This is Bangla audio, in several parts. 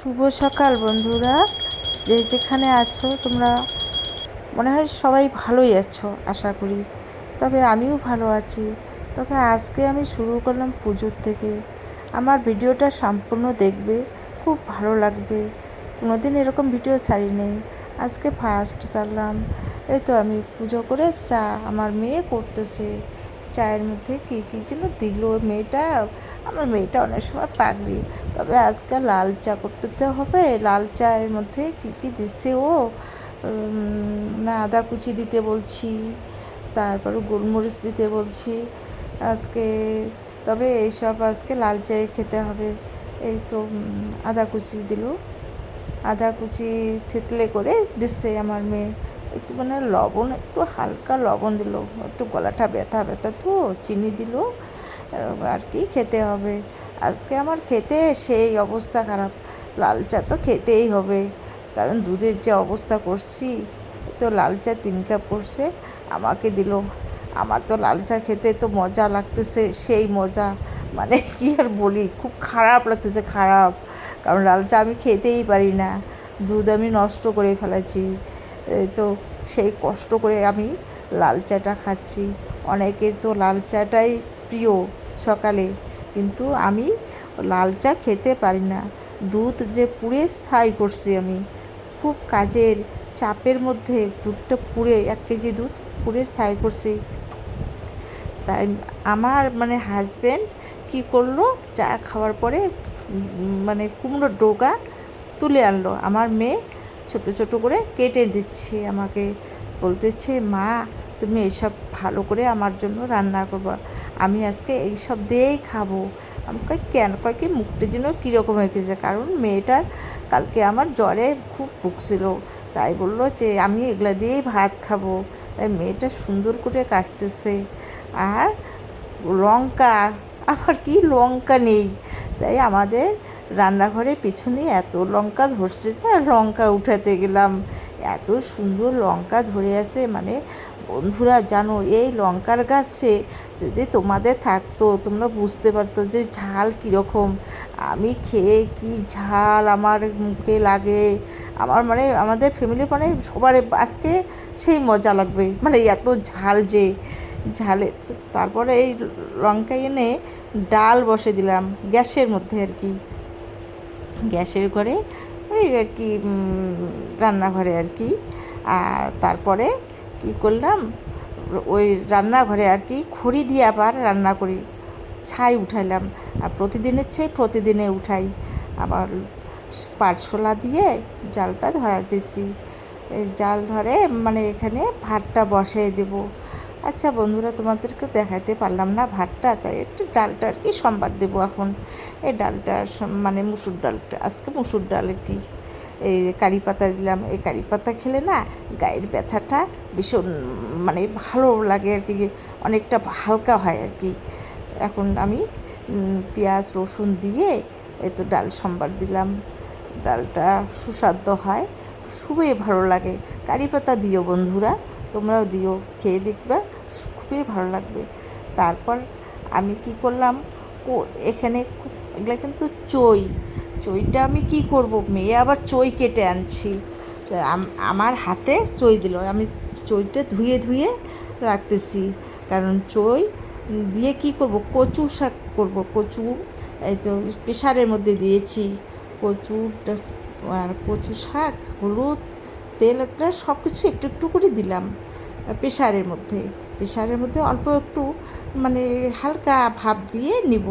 শুভ সকাল বন্ধুরা, যে যেখানে আছো তোমরা মনে হয় সবাই ভালোই আছো আশা করি। তবে আমিও ভালো আছি। তবে আজকে আমি শুরু করলাম পুজোর থেকে। আমার ভিডিওটা সম্পূর্ণ দেখবে, খুব ভালো লাগবে। কোনোদিন এরকম ভিডিও ছাড়ি নেই, আজকে ফার্স্ট ছাড়লাম। এই তো আমি পুজো করে চা আমার মেয়ে করতেছে। চায়ের মধ্যে কী কী যেন দিল মেয়েটা। আমার মেয়েটা অনেক সময় পাগলি, তবে আজকে লাল চা করতে হবে। লাল চায়ের মধ্যে কী কী দিচ্ছে ও, না আদা কুচি দিতে বলছি, তারপরে গোলমরিচ দিতে বলছি আজকে। তবে এইসব আজকে লাল চায়ে খেতে হবে। এই তো আদা কুচি দিল, আদা কুচি থেতলে করে দিচ্ছে আমার মেয়ে। একটু মানে লবণ, একটু হালকা লবণ দিল, একটু গলাটা ব্যথা ব্যথা তো চিনি দিল আর কি খেতে হবে। আজকে আমার খেতে সেই অবস্থা খারাপ। লাল চা তো খেতেই হবে, কারণ দুধের যে অবস্থা করছি। তো লাল চা 3 কাপ করছে, আমাকে দিল। আমার তো লাল চা খেতে তো মজা লাগতেছে, সেই মজা, মানে কি আর বলি, খুব খারাপ লাগতেছে, খারাপ। কারণ লাল চা আমি খেতেই পারি না, দুধ আমি নষ্ট করে ফেলেছি। তো সেই কষ্ট করে আমি লাল চাটা খাচ্ছি। অনেকের তো লাল চাটাই প্রিয় সকালে, কিন্তু আমি লাল চা খেতে পারি না। দুধ যে পুড়ে ছাই করছি আমি, খুব কাজের চাপের মধ্যে দুধটা পুড়ে, 1 কেজি দুধ পুড়ে ছাই করছি। তাই আমার মানে হাজব্যান্ড কী করলো, চা খাওয়ার পরে মানে কুমড়োর ডোকা তুলে আনলো। আমার মেয়ে ছোট ছোট করে কেটে দিচ্ছে আমাকে, বলতেছে মা তুমি এইসব ভালো করে আমার জন্য রান্না করবা, আমি আজকে এইসব দিয়েই খাবো। আমি কই কেন? কয় কি মুখটা যেন কীরকম হয়ে গেছে, কারণ মেয়েটার কালকে আমার জ্বরে খুব ভুগছিল। তাই বললো যে আমি এগুলা দিয়েই ভাত খাবো। তাই মেয়েটা সুন্দর করে কাটতেছে। আর লঙ্কা, আবার কি লঙ্কা নেই, তাই আমাদের রান্নাঘরের পিছনে এত লঙ্কা ধরছে না, লঙ্কা উঠাতে গেলাম, এত সুন্দর লঙ্কা ধরে আছে। মানে বন্ধুরা জানো, এই লঙ্কার গাছে যদি তোমাদের থাকতো তোমরা বুঝতে পারতো যে ঝাল কীরকম। আমি খেয়ে কি ঝাল আমার মুখে লাগে। আমার মানে আমাদের ফ্যামিলি মানে সবার আজকে সেই মজা লাগবে, মানে এত ঝাল যে ঝালে। তারপরে এই লঙ্কা এনে ডাল বসে দিলাম গ্যাসের মধ্যে আর কি, গ্যাসের ঘরে, ওই আর কি রান্নাঘরে আর কি। আর তারপরে কি করলাম, ওই রান্নাঘরে আর কি খড়ি দিয়ে আবার রান্না করি, ছাই উঠাইলাম। আর প্রতিদিনের ছাই প্রতিদিনে উঠাই। আবার পাটশোলা দিয়ে জালটা ধরাতেছি, জাল ধরে মানে এখানে ভাতটা বসাই দেবো। আচ্ছা বন্ধুরা, তোমাদেরকে দেখাতে পারলাম না ভাতটা, তাই একটু ডালটা আর কি সোমবার দেবো এখন। এই ডালটা মানে মুসুর ডালটা, আজকে মুসুর ডাল আর কি। এই কারি পাতা দিলাম, এই কারি পাতা খেলে না গায়ের ব্যথাটা ভীষণ মানে ভালো লাগে আর কি, অনেকটা হালকা হয় আর কি। এখন আমি পেঁয়াজ রসুন দিয়ে এই তো ডাল সোমবার দিলাম। ডালটা সুস্বাদু হয়, খুবই ভালো লাগে। কারি পাতা দিও বন্ধুরা, তোমরাও দিও, খেয়ে দেখবে, খুবই ভালো লাগবে। তারপর আমি কি করলাম, এখানে এগুলো কিন্তু চইটা আমি কি করব, মেয়ে আবার চই কেটে আনছি, আমার হাতে চই দিল। আমি চইটা ধুয়ে ধুয়ে রাখতেছি, কারণ চই দিয়ে কি করব, কচু শাক করব। কচু এই তো প্রেসারের মধ্যে দিয়েছি, কচু আর কচু শাক, হলুদ, তেল, একটা সব কিছু একটু একটু করে দিলাম প্রেসারের মধ্যে অল্প একটু মানে হালকা ভাপ দিয়ে নিব।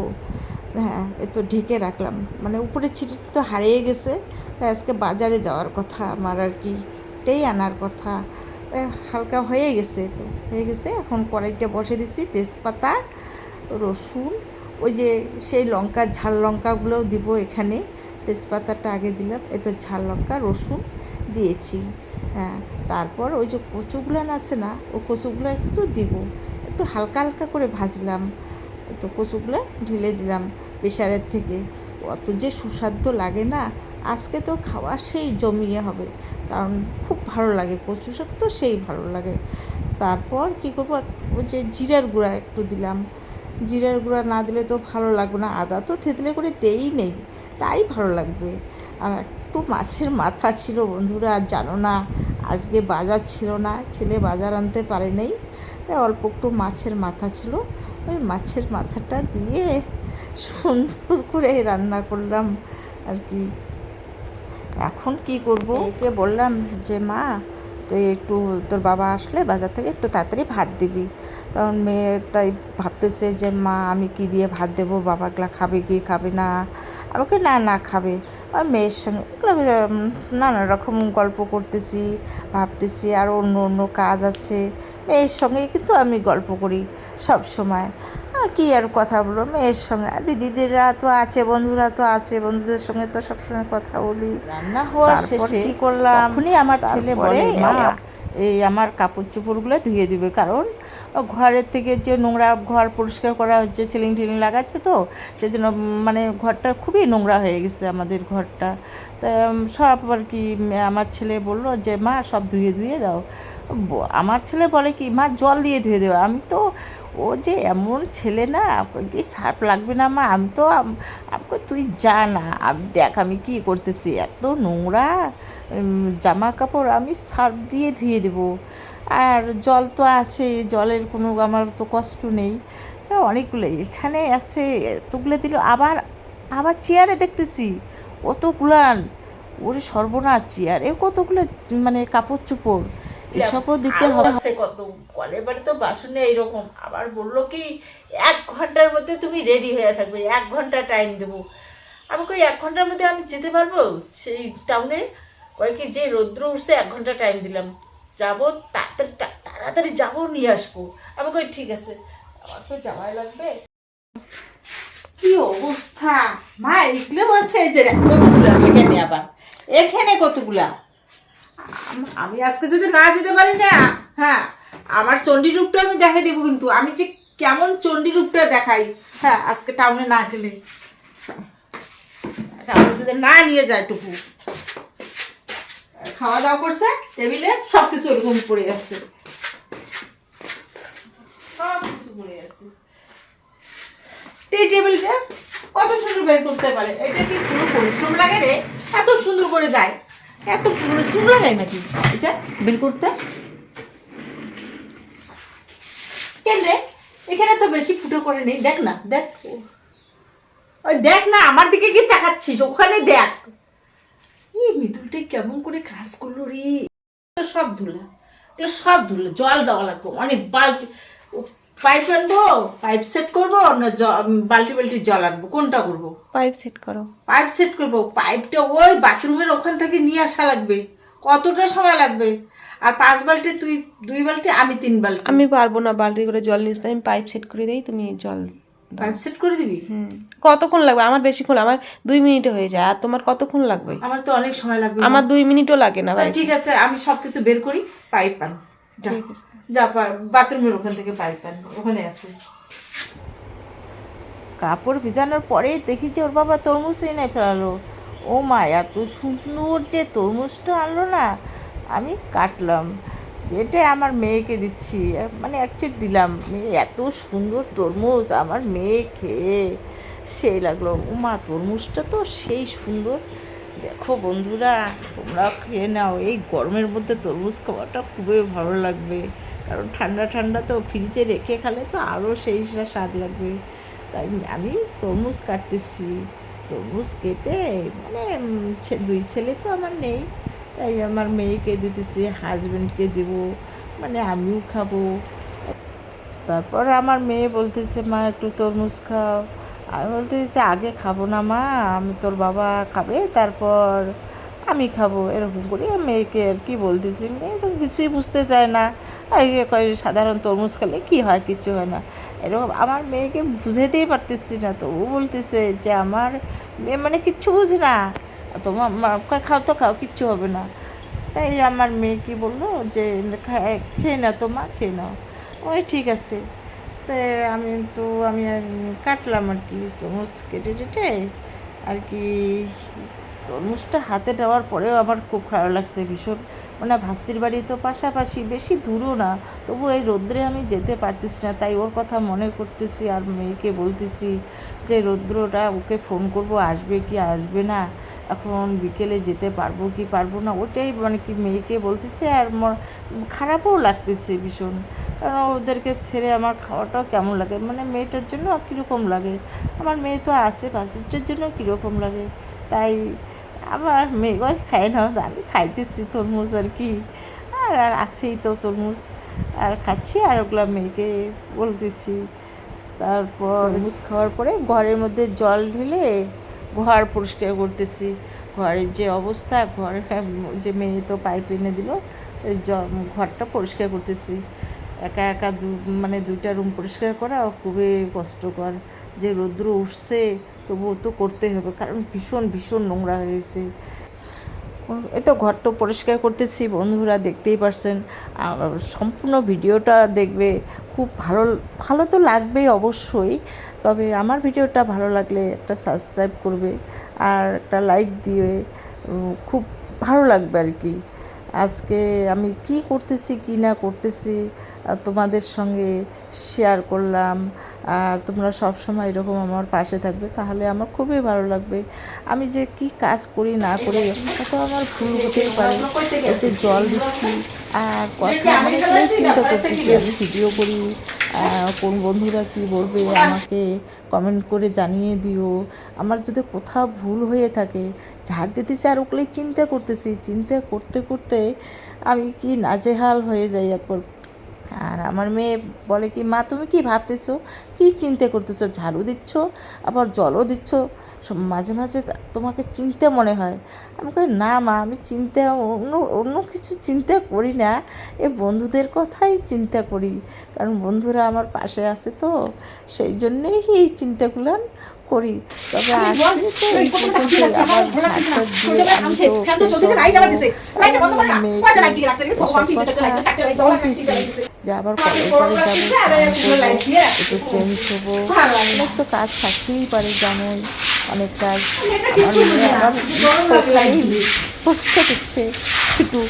হ্যাঁ, এ তো ঢেকে রাখলাম, মানে উপরে ছিটিটা তো হারিয়ে গেছে। তাই আজকে বাজারে যাওয়ার কথা আমার আর কি, এটাই আনার কথা। হালকা হয়ে গেছে, তো হয়ে গেছে। এখন কড়াইটা বসে দিছি, তেজপাতা, রসুন, ওই যে সেই লঙ্কা, ঝাল লঙ্কাগুলোও দিব এখানে। তেজপাতাটা আগে দিলাম, এই তো ঝাল লঙ্কা রসুন দিয়েছি। হ্যাঁ, তারপর ওই যে কচুগুলো আছে না, ও কচুগুলো একটু দিব, একটু হালকা হালকা করে ভাজলাম। তো কচুগুলো ঢেলে দিলাম প্রেসারের থেকে। অত যে সুস্বাদু লাগে না, আজকে তো খাওয়া সেই জমিয়ে হবে, কারণ খুব ভালো লাগে কচু শাক, তো সেই ভালো লাগে। তারপর কী করবো, ওই যে জিরার গুঁড়া একটু দিলাম। জিরার গুঁড়া না দিলে তো ভালো লাগবে না, আদা তো থেতলে করে দেই নেই, তাই ভালো লাগবে। আর একটু মাছের মাথা ছিল বন্ধুরা, আর জানো না আজকে বাজার ছিল না, ছেলে বাজার আনতে পারে নাই, তাই অল্প একটু মাছের মাথা ছিল, ওই মাছের মাথাটা দিয়ে সুন্দর করে রান্না করলাম আর কি। এখন কি করব, একে বললাম যে মা তুই একটু তোর বাবা আসলে বাজার থেকে একটু তাড়াতাড়ি ভাত দিবি। তখন মেয়ে তাই ভাবতেছে যে মা আমি কি দিয়ে ভাত দেবো, বাবাগুলা খাবে কি খাবে না। আমাকে না না খাবে। আর মেয়ের সঙ্গে নানা রকম গল্প করতেছি, ভাবতেছি আর অন্য অন্য কাজ আছে। মেয়ের সঙ্গে কিন্তু আমি গল্প করি সব সময়। আর কি আর কথা বলবো মেয়ের সঙ্গে, আর দিদিদেররা তো আছে, বন্ধুরা তো আছে, বন্ধুদের সঙ্গে তো সবসময় কথা বলি। রান্না হওয়ার শেষে কী করলাম, তখনই আমার ছেলে বলে মা এই আমার কাপড় চোপড়গুলো ধুয়ে দিবে, কারণ ঘরের থেকে যে নোংরা, ঘর পরিষ্কার করা হচ্ছে, সিলিং টিলিং লাগাচ্ছে, তো সেই জন্য মানে ঘরটা খুবই নোংরা হয়ে গেছে আমাদের ঘরটা। তা সব আর কি আমার ছেলে বললো যে মা সব ধুয়ে ধুয়ে দাও। আমার ছেলে বলে কি মা জল দিয়ে ধুয়ে দেবো। আমি তো, ও যে এমন ছেলে না, কি সার্ফ লাগবে না মা, আমি তো আমাকে তুই যা না, আমি দেখ আমি কী করতেছি, এত নোংরা জামা কাপড় আমি সার্ফ দিয়ে ধুয়ে দেবো। আর জল তো আছে, জলের কোনো আমার তো কষ্ট নেই। তা অনেকগুলো এখানে আছে, এতগুলো দিল। আবার আবার চেয়ারে দেখতেছি কতগুলান, ওরে সর্বনাশ, চেয়ারে কতগুলো মানে কাপড় চোপড়, এসবও দিতে হবে। কত কলের বাড়ি তো বাসনে এইরকম। আবার বললো কি 1 ঘন্টার মধ্যে তুমি রেডি হয়ে থাকবে, 1 ঘন্টা টাইম দেবো। আমি কই 1 ঘন্টার মধ্যে আমি যেতে পারবো সেই টাউনে? কয় কি যে রৌদ্র উঠছে 1 ঘন্টা টাইম দিলাম, যাবো তাড়াতাড়ি তাড়াতাড়ি যাবো নিয়ে আসবো। আমি কই ঠিক আছে, আমার তো যাওয়াই লাগবে। কি অবস্থা মা, এগুলো বলছে যে কতগুলা এখানে, আবার এখানে কতগুলা। আমি আজকে যদি না যেতে পারি না, হ্যাঁ আমার চণ্ডী রূপটা আমি দেখাই দেবো, কিন্তু আমি যে কেমন চণ্ডী রূপটা দেখাই, হ্যাঁ আজকে টাউনে না গেলে, টাউনে যদি না নিয়ে যায় টুকু। খাওয়া দাওয়া করছে, টেবিলে সব কিছু এরকম পড়ে আছে, সব কিছু পড়ে আছে। টেবিলটা কত সুন্দর বের করতে পারে, এটা কি পুরো পরিশ্রম লাগে রে? এত সুন্দর করে যায়, এত পরিশ্রম লাগে নাকি এটা বের করতে? কেন রে, এখানে তো বেশি ফুটো করে নেই, দেখ না, দেখ ওই দেখ না, আমার দিকে কি তাকাচ্ছিস? ওখানে দেখ। এই মৃদুলটাই কেমন করে কাজ করলো রে। সব ধুলা, এগুলো সব ধুলা, জল দেওয়া লাগবে অনেক, বালতি পাইপ আনবো, পাইপ সেট করবো না বালতি বালতি জল আনবো, কোনটা করবো? পাইপ সেট করো। পাইপ সেট করবো, পাইপটা ওই বাথরুমের ওখান থেকে নিয়ে আসা লাগবে, কতটা সময় লাগবে? আর 5 বালতি, তুই 2 বালতি, আমি 3 বালতি। আমি পারবো না বালতি করে জল নিস, আমি পাইপ সেট করে দিই, তুমি জল পাইপ সেট করে দিবি? কতক্ষণ লাগবে? আমার বেশিক্ষণ, আমার 2 মিনিটে হয়ে যায়, আর তোমার কতক্ষণ লাগবে? আমার তো অনেক সময় লাগবে। আমার 2 মিনিটও লাগে না ভাই। ঠিক আছে, আমি সবকিছু বের করি, পাইপ আন, যা ঠিক আছে, যা বাথরুমের ওখান থেকে পাইপ আন, ওখানে আছে। কাপড় ভিজানোর পরে দেখি যে ওর বাবা তরমুজ এনে ফেলালো। ও মা, এত সুন্দর যে তরমুজটা আনলো না, আমি কাটলাম, কেটে আমার মেয়েকে দিচ্ছি, মানে এক চিট দিলাম। মেয়ে এত সুন্দর তরমুজ, আমার মেয়ে খেয়ে সেই লাগলো। ও মা, তরমুজটা তো সেই সুন্দর। দেখো বন্ধুরা, তোমরাও খেয়ে নাও, এই গরমের মধ্যে তরমুজ খাওয়াটা খুবই ভালো লাগবে, কারণ ঠান্ডা ঠান্ডা তো ফ্রিজে রেখে খেলে তো আরও সেই স্বাদ লাগবে। তাই আমি তরমুজ কাটতেছি, তরমুজ কেটে মানে 2 ছেলে তো আমার নেই, তাই আমার মেয়েকে দিতেছি, হাজব্যান্ডকে দেবো, মানে আমিও খাবো। তারপর আমার মেয়ে বলতেছে মা একটু তরমুজ খাও। আমি বলতেছি যে আগে খাবো না মা, আমি তোর বাবা খাবে তারপর আমি খাবো, এরকম করে মেয়েকে আর কি বলতেছি। মেয়ে তো কিছুই বুঝতে চায় না, আর কয় সাধারণ তরমুজ খেলে কী হয়, কিছু হয় না, এরকম। আমার মেয়েকে বুঝাতেই পারতেছি না, তো ও বলতেছে যে আমার মেয়ে মানে কিচ্ছু বুঝে না, তোমার খাও তো খাও, কিচ্ছু হবে না। তাই আমার মেয়ে কি বললো যে খেয়ে নাও তো মা, খেয়ে নাও। ওই ঠিক আছে। তাই আমি আর কাটলাম আর কি, তরমুজ কেটে টেটে আর কি। তরমুজটা হাতে নেওয়ার পরেও আমার খুব খারাপ লাগছে, ভীষণ মানে ভাস্তির বাড়ি তো পাশাপাশি, বেশি দূরও না, তবু এই রৌদ্রে আমি যেতে পারতেছি না। তাই ওর কথা মনে করতেছি আর মেয়েকে বলতেছি যে রৌদ্রটা ওকে ফোন করব, আসবে কি আসবে না, এখন বিকেলে যেতে পারবো কি পারবো না, ওটাই মানে কি মেয়েকে বলতেছি। আর খারাপও লাগতেছে ভীষণ, কারণ ওদেরকে ছেড়ে আমার খাওয়াটাও কেমন লাগে, মানে মেয়েটার জন্য কীরকম লাগে। আমার মেয়ে তো আসে, ভাস্তিটার জন্য কীরকম লাগে। তাই আমার মেয়েও খায় না, আমি খাইতেছি তরমুজ আর কি। আর আছেই তো তরমুজ, আর খাচ্ছি, আর ওগুলো মেয়েকে বলতেছি। তারপর তরমুজ খাওয়ার পরে ঘরের মধ্যে জল ঢেলে ঘর পরিষ্কার করতেছি। ঘরের যে অবস্থা, ঘর যে মেয়ে তো পাইপ এনে দিল, ঘরটা পরিষ্কার করতেছি। একা একা মানে 2টা রুম পরিষ্কার করা খুবই কষ্টকর। যে রৌদ্র উঠছে তবুও তো করতে হবে, কারণ ভীষণ ভীষণ নোংরা হয়েছে। এই তো ঘর তো পরিষ্কার করতেছি, বন্ধুরা দেখতেই পারছেন। সম্পূর্ণ ভিডিওটা দেখবে, খুব ভালো ভালো তো লাগবেই অবশ্যই। তবে আমার ভিডিওটা ভালো লাগলে একটা সাবস্ক্রাইব করবে আর একটা লাইক দিয়ে, খুব ভালো লাগবে আর কি। আজকে আমি কি করতেছি কি না করতেছি তোমাদের সঙ্গে শেয়ার করলাম। আর তোমরা সব সময় এরকম আমার পাশে থাকবে, তাহলে আমার খুবই ভালো লাগবে। আমি যে কি কাজ করি না করি, হয়তো আমার ভুল হতেই পারে। এই যে জল দিচ্ছি আর কথা মানে চিন্তা করতেছি, আমি ভিডিও করি, কোন বন্ধুরা কি বলবে আমাকে কমেন্ট করে জানিয়ে দিও। আমার যদি কোথাও ভুল হয়ে থাকে, ঝাড় দিতেছি আর ওগুলোই চিন্তা করতেছি, চিন্তা করতে করতে আমি কি নাজেহাল হয়ে যাই একবার। আর আমার মেয়ে বলে কি, মা তুমি কি ভাবতেছো, কি চিন্তা করতেছো, ঝাড়ু দিচ্ছ আবার জলও দিচ্ছ, মাঝে মাঝে তোমাকে চিন্তা মনে হয়। আমি কই না মা, আমি চিন্তা অন্য অন্য কিছু চিন্তা করি না, এ বন্ধুদের কথাই চিন্তা করি, কারণ বন্ধুরা আমার পাশে আছে তো, সেই জন্যেই এই চিন্তাগুলো করি। তবে আজকে তো এই পর্যন্তই। আবার ঝাড়টা দিয়ে আমি তো বলতেছি যে আবার কলের পরে যাবো, একটু চেঞ্জ হবো, অনেক তো কাজ থাকতেই পারে, জানোই অনেক কাজ। আমার মেয়ে আবার পরিষ্কার করছে একটু।